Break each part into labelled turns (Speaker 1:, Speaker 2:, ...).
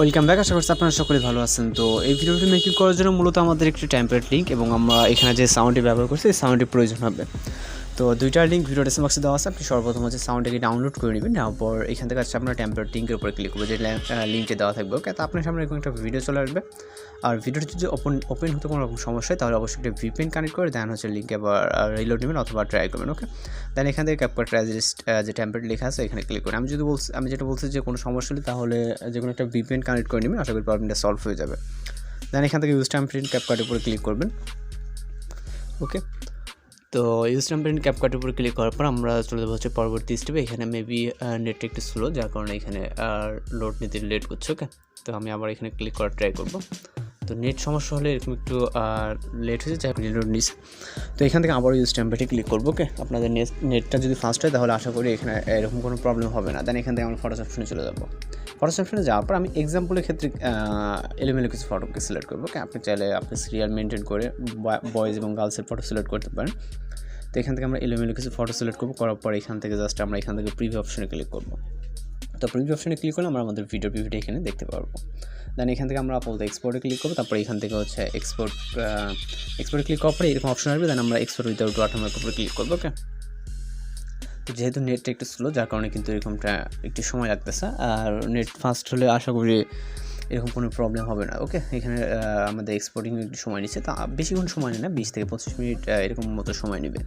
Speaker 1: Welcome back. আশা করছি আপনারা সকলে ভালো আছেন। তো এই ভিডিওটি মেকিং করার জন্য মূলত আমাদের একটি টেমপ্লেট লিঙ্ক এবং আমরা এখানে যে সাউন্ডটি ব্যবহার করছি এই সাউন্ডটি প্রয়োজন হবে। তো দুইটা লিঙ্ক ভিডিও ডেসক্রিপশন বক্সে দেওয়া আছে। আপনি সর্বপ্রথম হচ্ছে সাউন্ডটাকে ডাউনলোড করে নেবেন, নেওয়ার পর এখান থেকে আপনার টেমপ্লেট লিঙ্কের উপরে ক্লিক করবে, যে লিঙ্কটি দেওয়া থাকবে। ওকে, তো আপনার সামনে এরকম একটা ভিডিও চলে আসবে। আর ভিডিওটি যদি ওপেন হতে কোনো রকম সমস্যা হয় তাহলে অবশ্যই একটা ভিপিএন কানেক্ট করে দেন হচ্ছে লিঙ্কে আবার রিলোড নেবেন অথবা ট্রাই করবেন। ওকে, দেন এখান থেকে CapCut যে টেমপ্লেট লেখা আছে এখানে ক্লিক করেন। আমি যেটা বলছি যে কোনো সমস্যা হলে তাহলে যে কোনো একটা ভিপিএন কানেক্ট করে নেবেন, আশা করি প্রবলেমটা সলভ হয়ে যাবে। দেন এখান থেকে ইউজ টেমপ্লেট CapCut উপরে ক্লিক করবেন। ওকে, তো ইউজ টেমপ্লেট CapCut উপরে ক্লিক করার পর আমরা চলে যাবো হচ্ছে পরবর্তী স্টেপে। এখানে মেবি নেটটা একটু স্লো, যার কারণে এখানে লোড নিতে লেট করছে। ওকে, তো আমি আবার এখানে ক্লিক করার ট্রাই করবো। তো নেট সমস্যা হলে এরকম একটু লেট হয়েছে, যাই রিলোড নিস। তো এখান থেকে আবার ইউজ টেমপ্লেটে ক্লিক করবো। ওকে, আপনাদের নেটটা যদি ফাস্ট হয় তাহলে আশা করি এখানে এরকম কোনো প্রবলেম হবে না। দেন এখান থেকে আমরা ফটোস অপশনে চলে যাবো। ফটোস অপশনে যাওয়ার পর আমি এক্সাম্পলের ক্ষেত্রে এলোমেলো কিছু ফটোকে সিলেক্ট করবো। ওকে, আপনি চাইলে আপনি সিরিয়াল মেনটেন করে বয়েজ এবং গার্লসের ফটো সিলেক্ট করতে পারেন। তো এখান থেকে আমরা এলোমেলো কিছু ফটো সিলেক্ট করবো, করার পর এখান থেকে জাস্ট আমরা এখান থেকে প্রিভিউ অপশনে ক্লিক করবো। তো প্রিভিউ অপশনে ক্লিক করলে আমরা আমাদের ভিডিওটি এখানে দেখতে পারবো। দেন এখান থেকে আমরা আপাতত এক্সপোর্টে ক্লিক করবো। তারপরে এখান থেকে হচ্ছে এক্সপোর্টে ক্লিক করার পরে এরকম অপশন আসবে। দেন আমরা এক্সপোর্ট উইদাউট ওয়াটারমার্কের উপরে ক্লিক করবো। ওকে, তো যেহেতু নেটটা একটু স্লো, যার কারণে কিন্তু এরকমটা একটু সময় লাগতেছে। আর নেট ফাস্ট হলে আশা করি এরকম কোনো প্রবলেম হবে না। ওকে, এখানে আমাদের এক্সপোর্টিং একটু সময় নিচ্ছে, তা বেশিক্ষণ সময় নেয় না, 20 থেকে 25 মিনিট এরকম মতো সময় নেবে।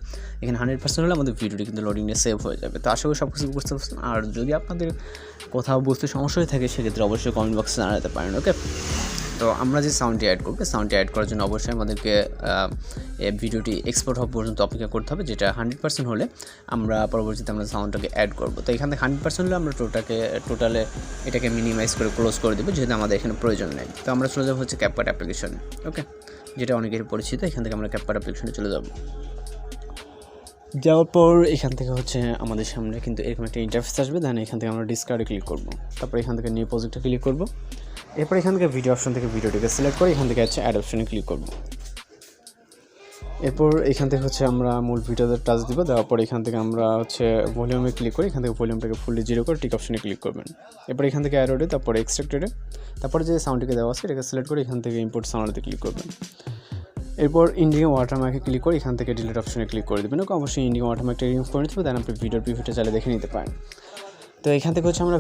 Speaker 1: এখানে 100% হলে আমাদের ভিডিওটি কিন্তু লোডিংয়ে সেভ হয়ে যাবে। তো আশা করি সব কিছু বুঝতে পারছেন। আর যদি আপনাদের কোথাও বুঝতে সমস্যা হয়ে থাকে সেক্ষেত্রে অবশ্যই কমেন্ট বক্সে জানাতে পারেন। ওকে, তো আমরা যে সাউন্ডটি অ্যাড করবো, সাউন্ডটি অ্যাড করার জন্য অবশ্যই আমাদেরকে ভিডিওটি এক্সপোর্ট হওয়া পর্যন্ত অপেক্ষা করতে হবে, যেটা 100% হলে আমরা পরবর্তীতে আমরা সাউন্ডটাকে অ্যাড করবো। তো এখান থেকে 100% হলে আমরা টোটালে এটাকে মিনিমাইজ করে ক্লোজ করে দেবো, যেহেতু আমাদের এখানে প্রয়োজন নেই। তো আমরা চলে যাবো হচ্ছে CapCut অ্যাপ্লিকেশনে। ওকে, যেটা অনেকের পরিচিত। এখান থেকে আমরা CapCut অ্যাপ্লিকেশনে চলে যাবো। যাওয়ার পর এখান থেকে হচ্ছে আমাদের সামনে কিন্তু এরকম একটা ইন্টারফেস আসবে। দেন এখান থেকে আমরা ডিসকার্ডে ক্লিক করবো। তারপর এখান থেকে নিউ প্রজেক্টে ক্লিক করবো। এরপর এখান থেকে ভিডিও অপশন থেকে ভিডিওটিকে সিলেক্ট করে এখান থেকে হচ্ছে অ্যাড অপশনে ক্লিক করবো। এরপর এখান থেকে হচ্ছে আমরা মূল ভিডিওতে টাচ দিব। দেওয়ার পর এখান থেকে আমরা হচ্ছে ভলিউমে ক্লিক করি। এখান থেকে ভলিউমটাকে ফুললি 0 করে টিক অপশনে ক্লিক করবেন। এরপর এখান থেকে অ্যারোডে, তারপরে এক্সট্রাক্টেডে, তারপরে যে সাউন্ডটিকে দেওয়া আছে এটাকে সিলেক্ট করে এখান থেকে ইম্পোর্ট সাউন্ডে ক্লিক করবেন। এরপর ইন্ডিয়ান ওয়াটারমার্কে ক্লিক করে এখান থেকে ডিলিট অপশনে ক্লিক করে দেবেন। ওকে, অবশ্যই ইন্ডিয়ান ওয়াটারমার্কটা রিমুভ করে নিতে হবে। দেন আপনি ভিডিওর প্রিভিউটা চাইলে দেখে নিতে পারেন। তো এখান থেকে হচ্ছে আমরা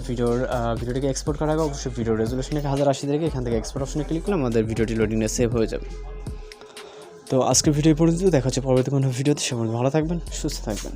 Speaker 1: ভিডিওটিকে এক্সপোর্ট করার আগে অবশ্যই ভিডিও রেজুলেশনকে 1080 থেকে এখান থেকে এক্সপোর্ট অপশনে ক্লিক করলে আমাদের ভিডিওটি লোডিংয়ে সেভ হয়ে যাবে। তো আজকের ভিডিও পর্যন্ত দেখা হচ্ছে পরবর্তী কোনো ভিডিওতে। সবাই ভালো থাকবেন, সুস্থ থাকবেন।